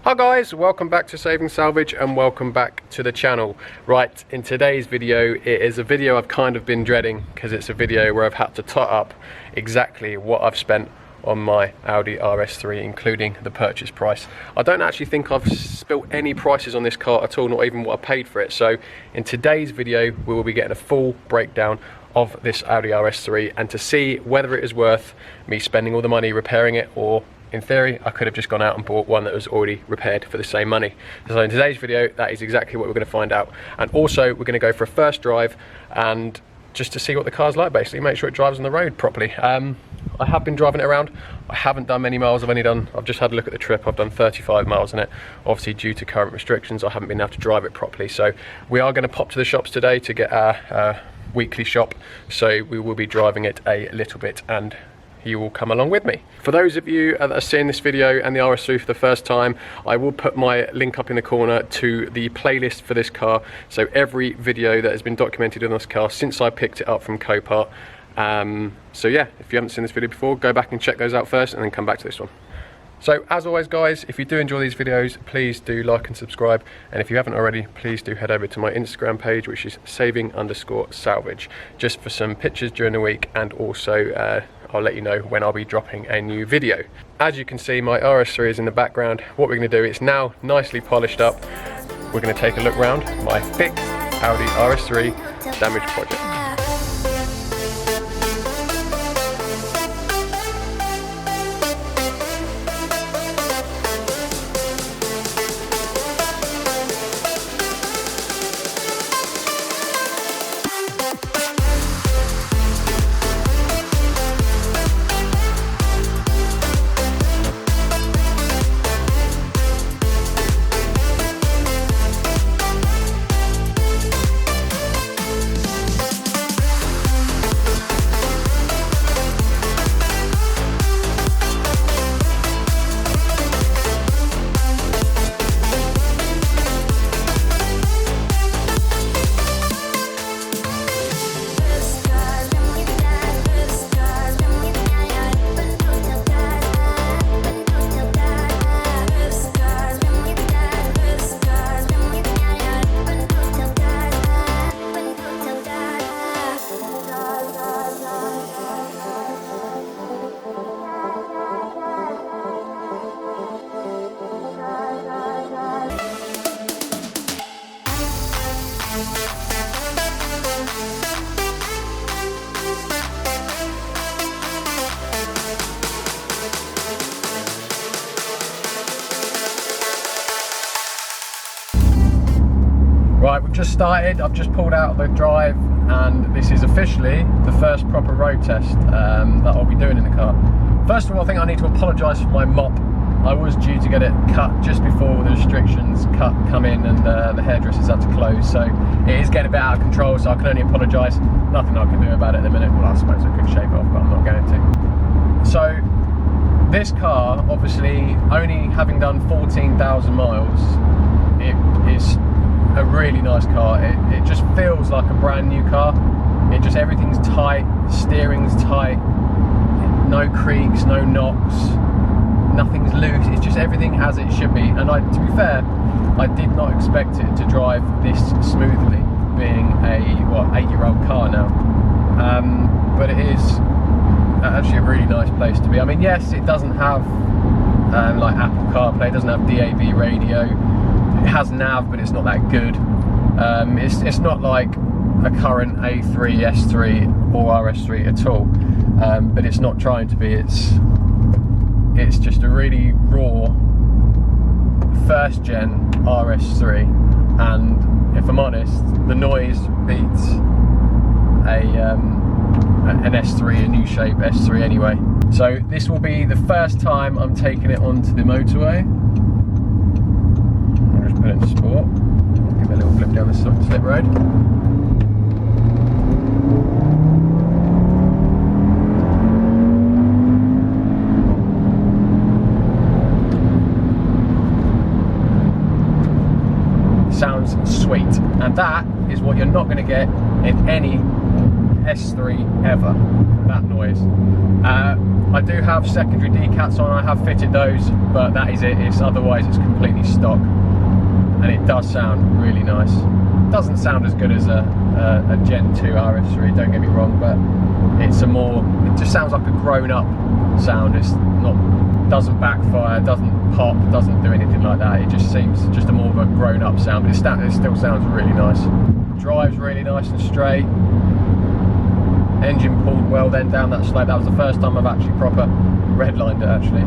Hi guys, welcome back to Saving Salvage and welcome back to the channel. Right, in today's video, it is a video I've kind of been dreading because it's a video where I've had to tot up exactly what I've spent on my Audi RS3, including the purchase price. I don't actually think I've spilt any prices on this car at all, not even what I paid for it. So in today's video, we will be getting a full breakdown of this Audi RS3 and to see whether it is worth me spending all the money repairing it, or in theory, I could have just gone out and bought one that was already repaired for the same money. So in today's video, that is exactly what we're going to find out. And also, we're going to go for a first drive and just to see what the car's like, basically, make sure it drives on the road properly. I have been driving it around. I haven't done many miles. I've just had a look at the trip. I've done 35 miles in it. Obviously, due to current restrictions, I haven't been able to drive it properly. So we are going to pop to the shops today to get our weekly shop. So we will be driving it a little bit and you will come along with me. For those of you that are seeing this video and the RS3 for the first time, I will put my link up in the corner to the playlist for this car. So every video that has been documented on this car since I picked it up from Copart. So yeah, if you haven't seen this video before, go back and check those out first and then come back to this one. So as always guys, if you do enjoy these videos, please do like and subscribe, and if you haven't already, please do head over to my Instagram page, which is saving_salvage, just for some pictures during the week, and also I'll let you know when I'll be dropping a new video. As you can see, my RS3 is in the background. What we're going to do, it's now nicely polished up. We're going to take a look round my fixed Audi RS3 damage project. Right, we've just started. I've just pulled out of the drive and this is officially the first proper road test that I'll be doing in the car. First of all, I think I need to apologise for my mop. I was due to get it cut just before the restrictions come in and the hairdressers had to close, so it is getting a bit out of control, so I can only apologise. Nothing I can do about it at the minute. Well, I suppose I could shave it off, but I'm not going to. So this car, obviously, only having done 14,000 miles, it is a really nice car. It just feels like a brand new car. It just, everything's tight, steering's tight, no creaks, no knocks, nothing's loose. It's just everything as it should be. And to be fair, I did not expect it to drive this smoothly, being a 8-year-old car now. But it is actually a really nice place to be. I mean, yes, it doesn't have like Apple CarPlay, it doesn't have DAB radio. It has nav, but it's not that good. It's not like a current A3, S3 or RS3 at all, but it's not trying to be. It's just a really raw first gen RS3, and if I'm honest, the noise beats an S3, a new shape S3 anyway. So this will be the first time I'm taking it onto the motorway. Put it in sport, give it a little flip down the slip road. Sounds sweet, and that is what you're not going to get in any S3 ever, that noise. I do have secondary decats on, I have fitted those, but that is it. Otherwise it's completely stock, and it does sound really nice. Doesn't sound as good as a Gen 2 RS3, don't get me wrong, but it just sounds like a grown-up sound. It's not, doesn't backfire, doesn't pop, doesn't do anything like that. It just seems just a more of a grown-up sound, but it still sounds really nice. Drives really nice and straight. Engine pulled well then down that slope. That was the first time I've actually proper redlined it actually.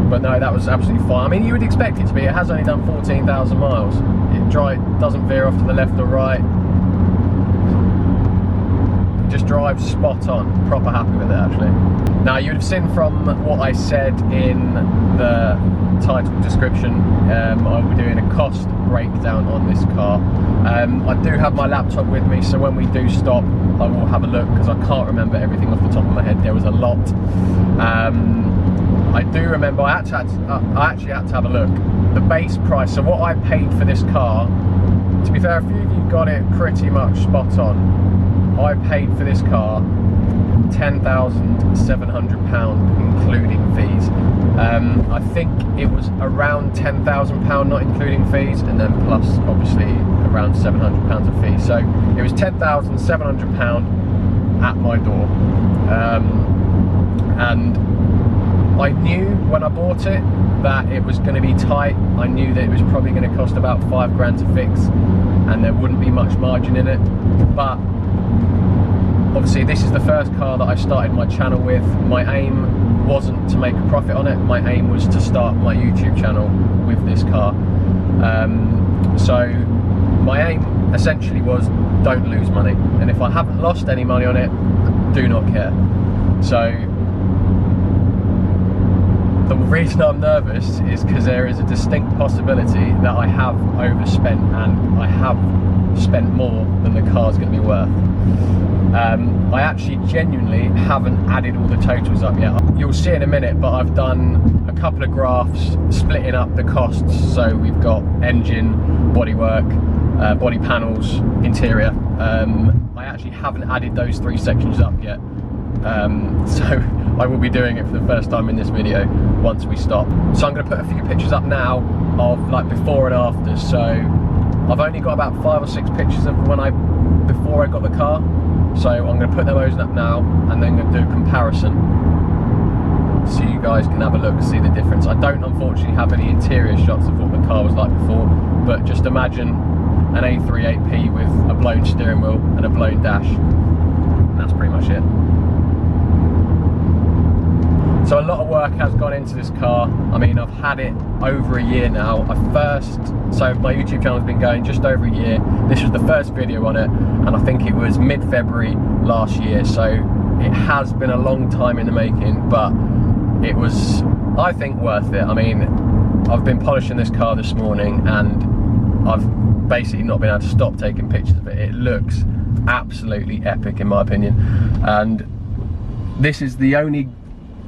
But no, that was absolutely fine. I mean, you would expect it to be. It has only done 14,000 miles. It doesn't veer off to the left or right. It just drives spot on. Proper happy with it actually. Now, you'd have seen from what I said in the title description, I will be doing a cost breakdown on this car. I do have my laptop with me, so when we do stop, I will have a look, because I can't remember everything off the top of my head. There was a lot. I do remember I actually had to have a look. The base price, so what I paid for this car, to be fair, a few of you got it pretty much spot on. I paid for this car £10,700 including fees. I think it was around £10,000 not including fees, and then plus obviously around £700 of fees. So it was £10,700 at my door. And I knew when I bought it that it was going to be tight. I knew that it was probably going to cost about £5 to fix, and there wouldn't be much margin in it. But obviously this is the first car that I started my channel with. My aim wasn't to make a profit on it. My aim was to start my YouTube channel with this car. So my aim essentially was, don't lose money. And if I haven't lost any money on it, do not care. So the reason I'm nervous is because there is a distinct possibility that I have overspent, and I have spent more than the car's going to be worth. I actually genuinely haven't added all the totals up yet. You'll see in a minute, but I've done a couple of graphs splitting up the costs. So we've got engine, bodywork, body panels, interior. I actually haven't added those 3 sections up yet. So I will be doing it for the first time in this video once we stop. So I'm going to put a few pictures up now of like before and after. So I've only got about 5 or 6 pictures of before I got the car. So I'm going to put those up now, and then going to do a comparison so you guys can have a look and see the difference. I don't unfortunately have any interior shots of what the car was like before, but just imagine an A3 8P with a blown steering wheel and a blown dash. And that's pretty much it. So a lot of work has gone into this car. I mean, I've had it over a year now. So my YouTube channel has been going just over a year. This was the first video on it, and I think it was mid-February last year. So it has been a long time in the making, but it was, I think, worth it. I mean, I've been polishing this car this morning, and I've basically not been able to stop taking pictures of it. It looks absolutely epic in my opinion. And this is the only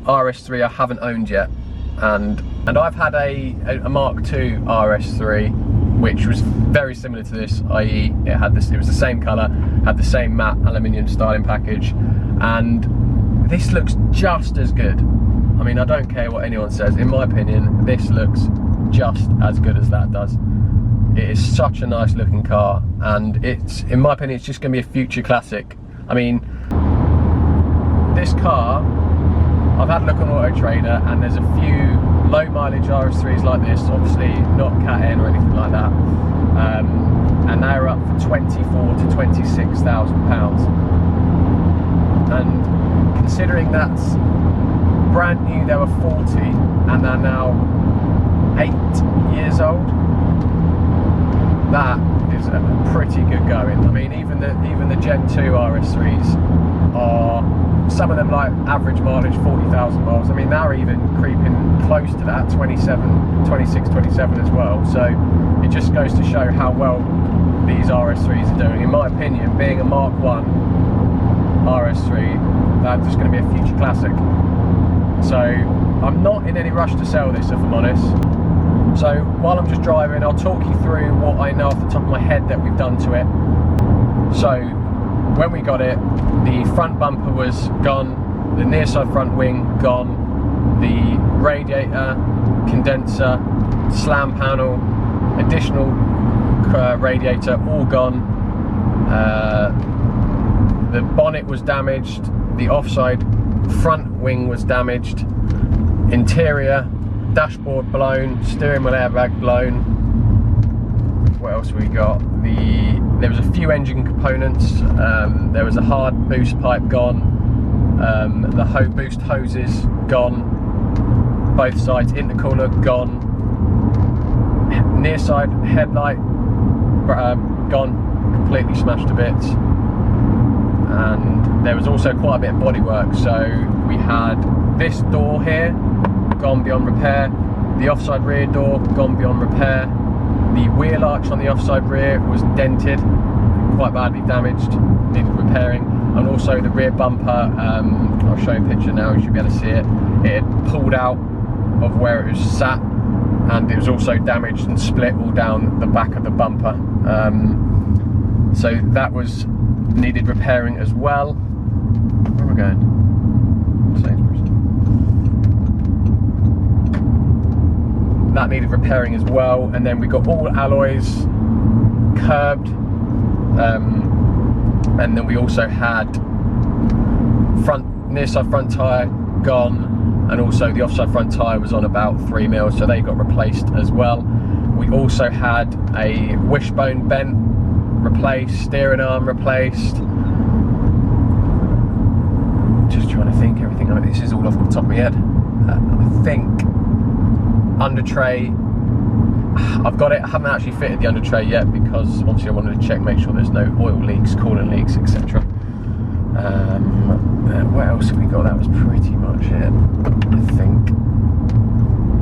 RS3 I haven't owned yet, and I've had a Mark II RS3 which was very similar to this, i.e. it was the same colour, had the same matte aluminium styling package, and this looks just as good. I mean, I don't care what anyone says, in my opinion this looks just as good as that does. It is such a nice looking car, and it's, in my opinion, it's just going to be a future classic. I mean, this car, I've had a look on Auto Trader, and there's a few low mileage RS3s like this, obviously not Cat N or anything like that, and they're up for £24,000 to £26,000. And considering that's brand new, they were 40 and they're now 8 years old, that is a pretty good going. I mean, even the Gen 2 RS3s are, some of them like average mileage 40,000 miles. I mean, they're even creeping close to that, 26, 27 as well. So it just goes to show how well these RS3s are doing. In my opinion, being a Mark 1 RS3, they're just going to be a future classic. So I'm not in any rush to sell this, if I'm honest. So while I'm just driving, I'll talk you through what I know off the top of my head that we've done to it. So when we got it, the front bumper was gone, the near side front wing gone, the radiator, condenser, slam panel, additional radiator all gone. The bonnet was damaged, the offside front wing was damaged, interior, dashboard blown, steering wheel airbag blown. What else we got? There was a few engine components. There was a hard boost pipe gone, the boost hoses gone, both sides, intercooler gone, near side headlight gone, completely smashed to bits. And there was also quite a bit of bodywork. So we had this door here gone beyond repair, the offside rear door gone beyond repair, the wheel arch on the offside rear was dented, quite badly damaged, needed repairing, and also the rear bumper, I'll show you a picture now, you should be able to see it. It had pulled out of where it was sat, and it was also damaged and split all down the back of the bumper. So that was needed repairing as well. Where am I going? Sainsbury's. That needed repairing as well, and then we got all alloys curbed, and then we also had near side front tyre gone, and also the offside front tyre was on about 3 mils, so they got replaced as well. We also had a wishbone bent, replaced, steering arm replaced. Just trying to think everything. I mean, this is all off the top of my head. I think under tray, I've got it. I haven't actually fitted the under tray yet because obviously I wanted to check, make sure there's no oil leaks, coolant leaks, etc. What else have we got? That was pretty much it, I think.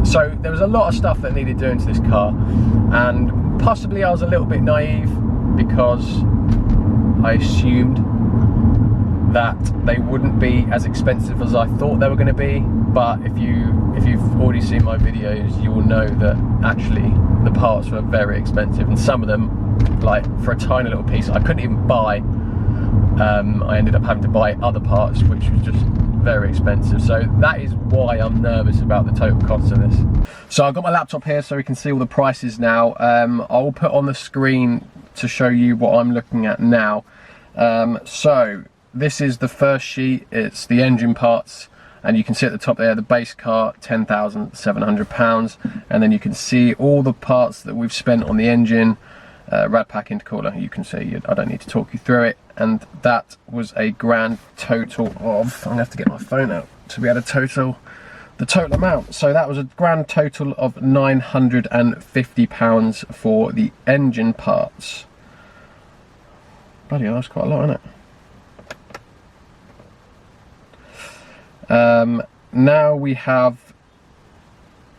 So there was a lot of stuff that needed doing to this car, and possibly I was a little bit naive because I assumed that they wouldn't be as expensive as I thought they were going to be. But if you've already seen my videos, you will know that actually the parts were very expensive, and some of them, like for a tiny little piece, I couldn't even buy. I ended up having to buy other parts, which was just very expensive. So that is why I'm nervous about the total cost of this. So I've got my laptop here so we can see all the prices now. I'll put on the screen to show you what I'm looking at now. So this is the first sheet, it's the engine parts, and you can see at the top there the base car, £10,700, and then you can see all the parts that we've spent on the engine. Rad pack, intercooler, you can see, I don't need to talk you through it, and that was a grand total of, I'm gonna have to get my phone out to be able to total the total amount. So that was a grand total of £950 for the engine parts. Bloody hell, that's quite a lot, isn't it? Now we have,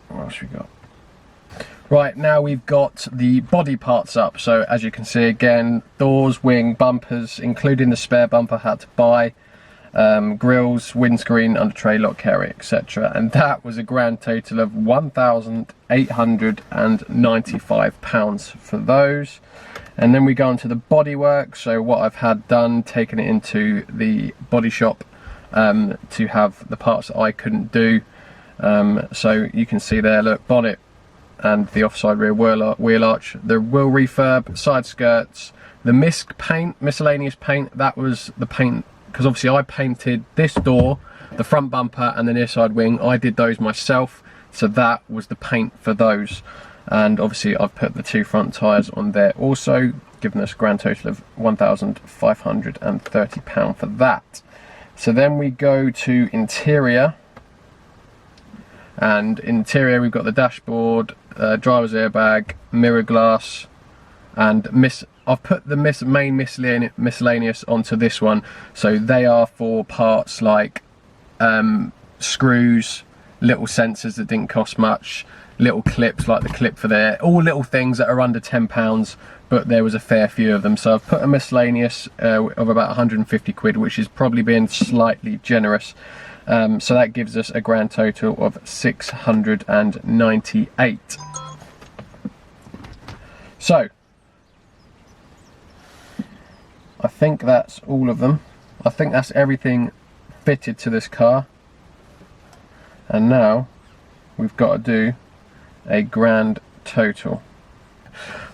what else we got? Right, now we've got the body parts up. So as you can see again, doors, wing, bumpers, including the spare bumper I had to buy, grills, windscreen, under tray, lock carry, etc. And that was a grand total of £1,895 for those. And then we go on to the bodywork. So what I've had done, taken it into the body shop to have the parts that I couldn't do. So you can see there, look, bonnet and the offside rear wheel arch, the wheel refurb, side skirts, the misc paint, miscellaneous paint. That was the paint, because obviously I painted this door, the front bumper and the near side wing. I did those myself, so that was the paint for those. And obviously I've put the 2 front tyres on there also, giving us a grand total of £1,530 for that. So then we go to interior, and interior we've got the dashboard, driver's airbag, mirror glass, and I've put the main miscellaneous onto this one. So they are for parts like screws, little sensors that didn't cost much, little clips like the clip for there, all little things that are under £10, but there was a fair few of them. So I've put a miscellaneous of about 150 quid, which is probably being slightly generous. So that gives us a grand total of 698. So I think that's all of them. I think that's everything fitted to this car. And now we've got to do a grand total.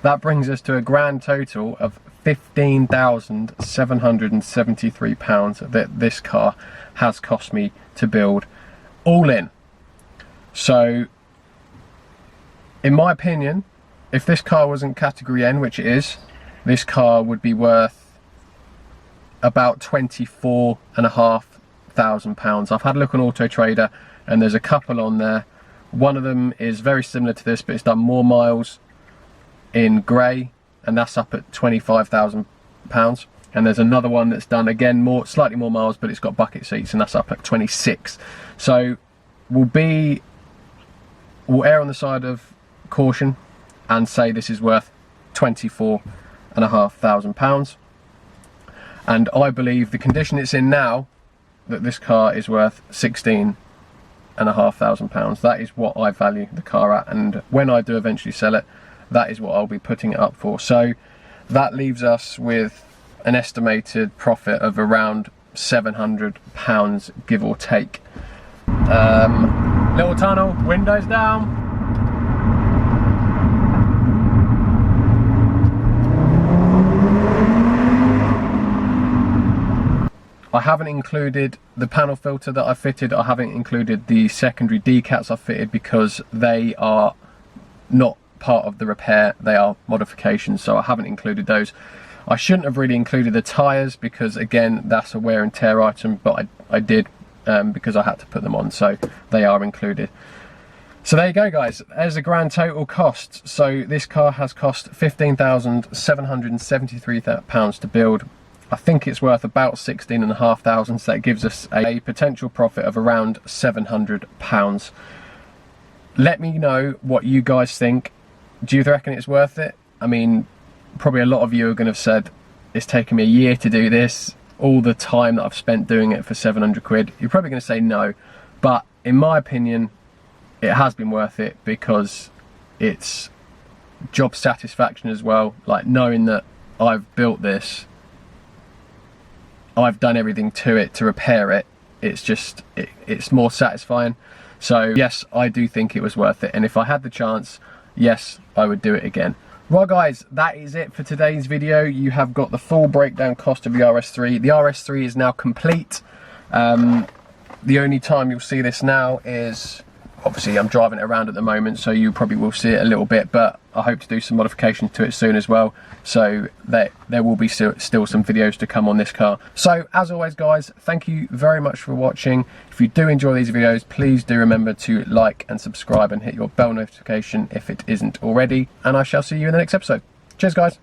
That brings us to a grand total of £15,773 that this car has cost me to build, all in. So in my opinion, if this car wasn't category N, which it is, this car would be worth about £24,500. I've had a look on Auto Trader and there's a couple on there. One of them is very similar to this, but it's done more miles in grey, and that's up at £25,000. And there's another one that's done again slightly more miles, but it's got bucket seats, and that's up at 26. So we'll err on the side of caution and say this is worth £24,500. And I believe the condition it's in now, that this car is worth £16,500. That is what I value the car at, and when I do eventually sell it, that is what I'll be putting it up for. So that leaves us with an estimated profit of around £700, give or take. Little tunnel, windows down. I haven't included the panel filter that I fitted. I haven't included the secondary decats I fitted because they are not part of the repair, they are modifications, so I haven't included those. I shouldn't have really included the tyres because again that's a wear and tear item, but I did because I had to put them on, so they are included. So there you go guys, there's a grand total cost. So this car has cost £15,773 to build. I think it's worth about £16,500, so that gives us a potential profit of around £700. Let me know what you guys think. Do you reckon it's worth it? I mean, probably a lot of you are going to have said, it's taken me a year to do this, all the time that I've spent doing it for 700 quid. You're probably going to say no, but in my opinion, it has been worth it because it's job satisfaction as well. Like knowing that I've built this, I've done everything to it to repair it, it's just, it's more satisfying. So yes, I do think it was worth it, and if I had the chance, yes, I would do it again. Right guys, that is it for today's video. You have got the full breakdown cost of the RS3. The RS3 is now complete. The only time you'll see this now is, obviously I'm driving it around at the moment, so you probably will see it a little bit, but I hope to do some modifications to it soon as well. So there will be still some videos to come on this car. So as always guys, thank you very much for watching. If you do enjoy these videos, please do remember to like and subscribe and hit your bell notification if it isn't already. And I shall see you in the next episode. Cheers guys.